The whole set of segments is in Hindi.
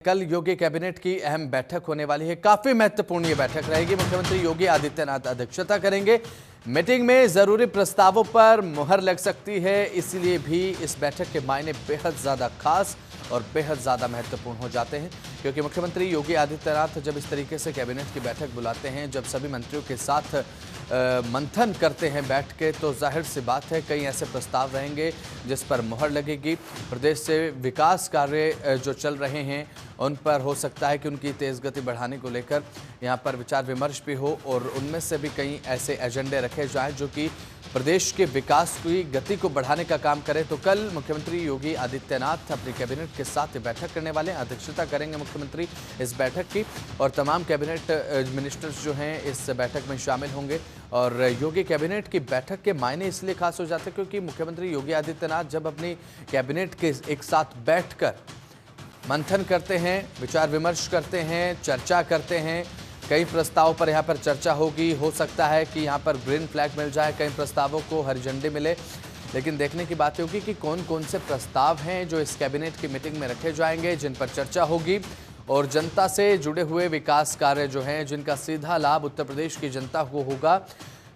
कल योगी कैबिनेट की अहम बैठक होने वाली है। काफी महत्वपूर्ण ये बैठक रहेगी। मुख्यमंत्री योगी आदित्यनाथ अध्यक्षता करेंगे। मीटिंग में जरूरी प्रस्तावों पर मुहर लग सकती है, इसलिए भी इस बैठक के मायने बेहद ज्यादा खास और बेहद ज़्यादा महत्वपूर्ण हो जाते हैं, क्योंकि मुख्यमंत्री योगी आदित्यनाथ जब इस तरीके से कैबिनेट की बैठक बुलाते हैं, जब सभी मंत्रियों के साथ मंथन करते हैं बैठ के, तो जाहिर सी बात है कई ऐसे प्रस्ताव रहेंगे जिस पर मुहर लगेगी। प्रदेश से विकास कार्य जो चल रहे हैं उन पर हो सकता है कि उनकी तेज़ गति बढ़ाने को लेकर यहाँ पर विचार विमर्श भी हो और उनमें से भी कई ऐसे एजेंडे रखे जाएं जो कि प्रदेश के विकास की गति को बढ़ाने का काम करें। तो कल मुख्यमंत्री योगी आदित्यनाथ अपनी कैबिनेट के साथ बैठक करने वाले हैं। अध्यक्षता करेंगे मुख्यमंत्री इस बैठक की और तमाम कैबिनेट मिनिस्टर्स जो हैं इस बैठक में शामिल होंगे। और योगी कैबिनेट की बैठक के मायने इसलिए खास हो जाते हैं क्योंकि मुख्यमंत्री योगी आदित्यनाथ जब अपनी कैबिनेट के एक साथ बैठकर मंथन करते हैं, विचार विमर्श करते हैं, चर्चा करते हैं, कई प्रस्तावों पर यहाँ पर चर्चा होगी। हो सकता है कि यहाँ पर ग्रीन फ्लैग मिल जाए, कई प्रस्तावों को हरी झंडी मिले, लेकिन देखने की बात होगी कि कौन कौन से प्रस्ताव हैं जो इस कैबिनेट की मीटिंग में रखे जाएंगे, जिन पर चर्चा होगी और जनता से जुड़े हुए विकास कार्य जो हैं जिनका सीधा लाभ उत्तर प्रदेश की जनता को होगा।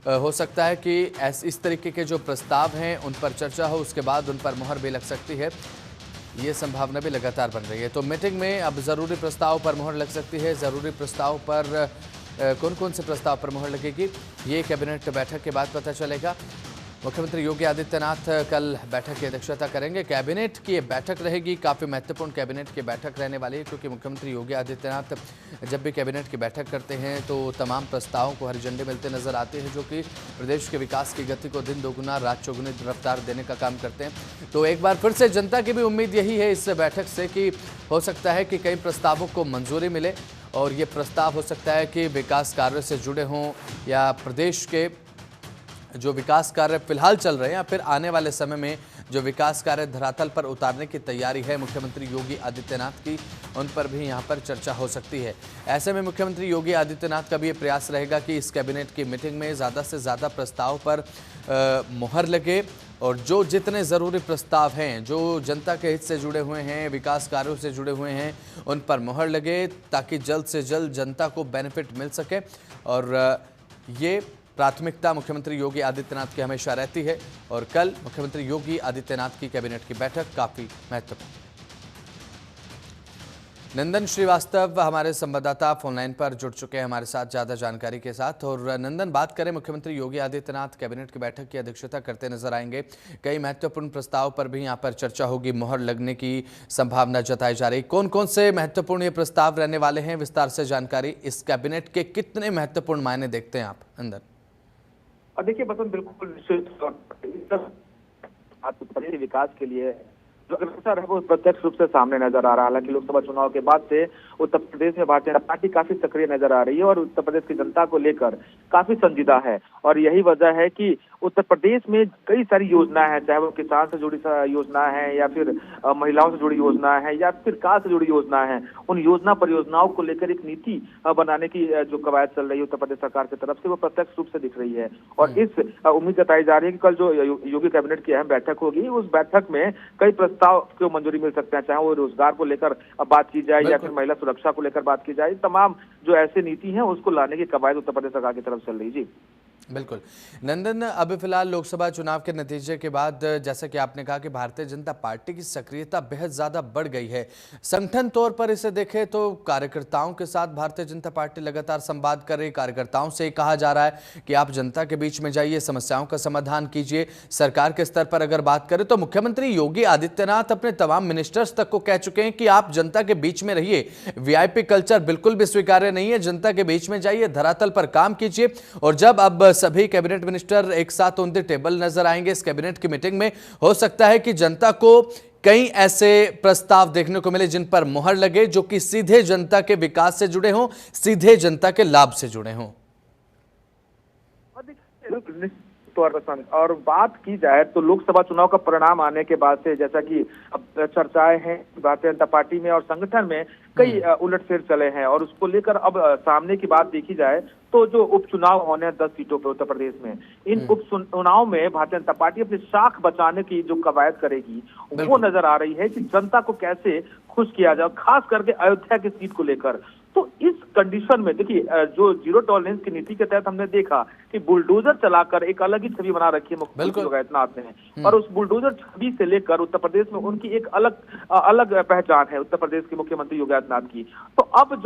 हो सकता है कि इस तरीके के जो प्रस्ताव हैं उन पर चर्चा हो, उसके बाद उन पर मुहर भी लग सकती है। ये संभावना भी लगातार बन रही है। तो मीटिंग में अब ज़रूरी प्रस्ताव पर मुहर लग सकती है। ज़रूरी प्रस्ताव पर कौन कौन से प्रस्ताव पर मुहर लगेगी, ये कैबिनेट बैठक के बाद पता चलेगा। मुख्यमंत्री योगी आदित्यनाथ कल बैठक की अध्यक्षता करेंगे। कैबिनेट की ये बैठक रहेगी, काफ़ी महत्वपूर्ण कैबिनेट की बैठक रहने वाली है, क्योंकि मुख्यमंत्री योगी आदित्यनाथ जब भी कैबिनेट की बैठक करते हैं तो तमाम प्रस्तावों को हरी झंडी मिलते नजर आते हैं, जो कि प्रदेश के विकास की गति को दिन दोगुना रात चौगुनी रफ्तार देने का काम करते हैं। तो एक बार फिर से जनता की भी उम्मीद यही है इस बैठक से कि हो सकता है कि कई प्रस्तावों को मंजूरी मिले और ये प्रस्ताव हो सकता है कि विकास कार्य से जुड़े हों या प्रदेश के जो विकास कार्य फिलहाल चल रहे हैं या फिर आने वाले समय में जो विकास कार्य धरातल पर उतारने की तैयारी है मुख्यमंत्री योगी आदित्यनाथ की, उन पर भी यहां पर चर्चा हो सकती है। ऐसे में मुख्यमंत्री योगी आदित्यनाथ का भी ये प्रयास रहेगा कि इस कैबिनेट की मीटिंग में ज़्यादा से ज़्यादा प्रस्ताव पर मुहर लगे और जो जितने ज़रूरी प्रस्ताव हैं जो जनता के हित से जुड़े हुए हैं, विकास कार्यों से जुड़े हुए हैं, उन पर मुहर लगे ताकि जल्द से जल्द जनता को बेनिफिट मिल सके। और ये प्राथमिकता मुख्यमंत्री योगी आदित्यनाथ की हमेशा रहती है और कल मुख्यमंत्री योगी आदित्यनाथ की कैबिनेट की बैठक काफ़ी महत्वपूर्ण। नंदन श्रीवास्तव हमारे संवाददाता फोनलाइन पर जुड़ चुके हैं हमारे साथ ज़्यादा जानकारी के साथ। और नंदन, बात करें मुख्यमंत्री योगी आदित्यनाथ कैबिनेट की बैठक की अध्यक्षता करते नजर आएंगे, कई महत्वपूर्ण प्रस्ताव पर भी यहां पर चर्चा होगी, मुहर लगने की संभावना जताई जा रही। कौन कौन से महत्वपूर्ण ये प्रस्ताव रहने वाले हैं, विस्तार से जानकारी, इस कैबिनेट के कितने महत्वपूर्ण मायने देखते हैं आप नंदन? और देखिए बसंत, बिल्कुल निश्चित तौर पर विकास के लिए जो अग्रसर है वो प्रत्यक्ष रूप से सामने नजर आ रहा है। हालांकि लोकसभा चुनाव के बाद से उत्तर प्रदेश में भारतीय जनता पार्टी काफी सक्रिय नजर आ रही है और उत्तर प्रदेश की जनता को लेकर काफी संजीदा है। और यही वजह है कि उत्तर प्रदेश में कई सारी योजनाएं हैं, चाहे वो किसान से जुड़ी योजना है या फिर महिलाओं से जुड़ी योजना है या फिर विकास से जुड़ी योजना है। उन योजना परियोजनाओं को लेकर एक नीति बनाने की जो कवायद चल रही है उत्तर प्रदेश सरकार की तरफ से, वो प्रत्यक्ष रूप से दिख रही है। और इस उम्मीद जताई जा रही है कि कल जो योगी कैबिनेट की अहम बैठक होगी, उस बैठक में कई प्रस्ताव को मंजूरी मिल सकते हैं, चाहे वो रोजगार को लेकर बात की जाए या फिर महिला सुरक्षा को लेकर बात की जाए। तमाम जो ऐसी नीति है उसको लाने की कवायद उत्तर प्रदेश सरकार की तरफ चल रही। जी बिल्कुल नंदन, अभी फिलहाल लोकसभा चुनाव के नतीजे के बाद जैसा कि आपने कहा कि भारतीय जनता पार्टी की सक्रियता बेहद ज़्यादा बढ़ गई है। संगठन तौर पर इसे देखें तो कार्यकर्ताओं के साथ भारतीय जनता पार्टी लगातार संवाद कर रही है। कार्यकर्ताओं से कहा जा रहा है कि आप जनता के बीच में जाइए, समस्याओं का समाधान कीजिए। सरकार के स्तर पर अगर बात करें तो मुख्यमंत्री योगी आदित्यनाथ अपने तमाम मिनिस्टर्स तक को कह चुके हैं कि आप जनता के बीच में रहिए, वीआईपी कल्चर बिल्कुल भी स्वीकार्य नहीं है, जनता के बीच में जाइए, धरातल पर काम कीजिए। और जब अब सभी कैबिनेट मिनिस्टर एक साथ ऑन द टेबल नजर आएंगे इस कैबिनेट की मीटिंग में, हो सकता है कि जनता को कई ऐसे प्रस्ताव देखने को मिले जिन पर मुहर लगे, जो कि सीधे जनता के विकास से जुड़े हों, सीधे जनता के लाभ से जुड़े हों। तो और बात की जाए तो लोकसभा चुनाव का परिणाम आने के बाद से जैसा कि अब चर्चाएं हैं भारतीय जनता पार्टी में और संगठन में कई उलटफेर चले हैं, और उसको लेकर अब सामने की बात देखी जाए तो जो उपचुनाव होने हैं 10 सीटों पर उत्तर प्रदेश में, इन उपचुनाव में भारतीय जनता पार्टी अपनी साख बचाने की जो कवायद करेगी वो नजर आ रही है कि जनता को कैसे खुश किया जाए, खास करके अयोध्या की सीट को लेकर। तो इस कंडीशन में देखिए, जो जीरो टॉलरेंस की नीति के तहत हमने देखा कि बुलडोजर चलाकर एक अलग ही छवि बना रखी है मुख्यमंत्री योगी आदित्यनाथ ने, और उस बुलडोजर छवि से लेकर उत्तर प्रदेश में उनकी एक अलग पहचान है उत्तर प्रदेश के मुख्यमंत्री योगी आदित्यनाथ की। तो अब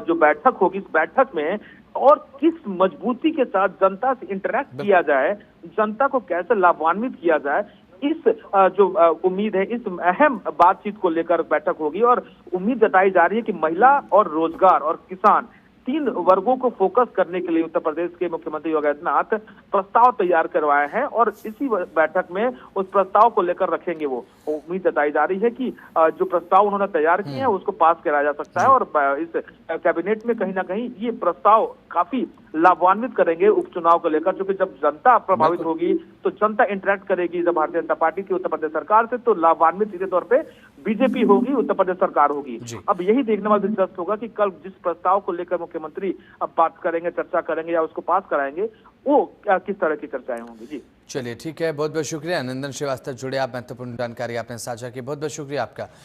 जो बैठक होगी, इस बैठक में और किस मजबूती के साथ जनता से इंटरेक्ट किया जाए, जनता को कैसे लाभान्वित किया जाए, इस जो उम्मीद है, इस अहम बातचीत को लेकर बैठक होगी। और उम्मीद जताई जा रही है कि महिला और रोजगार और किसान, तीन वर्गों को फोकस करने के लिए उत्तर प्रदेश के मुख्यमंत्री योगी आदित्यनाथ प्रस्ताव तैयार करवाए हैं, और इसी बैठक में उस प्रस्ताव को लेकर रखेंगे। वो उम्मीद जताई जा रही है कि जो प्रस्ताव उन्होंने तैयार किए हैं उसको पास कराया जा सकता है, और इस कैबिनेट में कहीं ना कहीं ये प्रस्ताव काफी लाभान्वित करेंगे उपचुनाव को लेकर, क्योंकि जब जनता प्रभावित होगी तो जनता इंटरेक्ट करेगी जब भारतीय जनता पार्टी की उत्तर प्रदेश सरकार से, तो लाभान्वित सीधे तौर पे बीजेपी होगी, उत्तर प्रदेश सरकार होगी। अब यही देखने वाला दिलचस्प होगा कि कल जिस प्रस्ताव को लेकर मुख्यमंत्री अब बात करेंगे, चर्चा करेंगे या उसको पास कराएंगे, वो किस तरह की चर्चाएं होंगी। जी चलिए ठीक है, बहुत बहुत शुक्रिया नंदन श्रीवास्तव, जुड़े आप, महत्वपूर्ण जानकारी आपने साझा की, बहुत बहुत शुक्रिया आपका।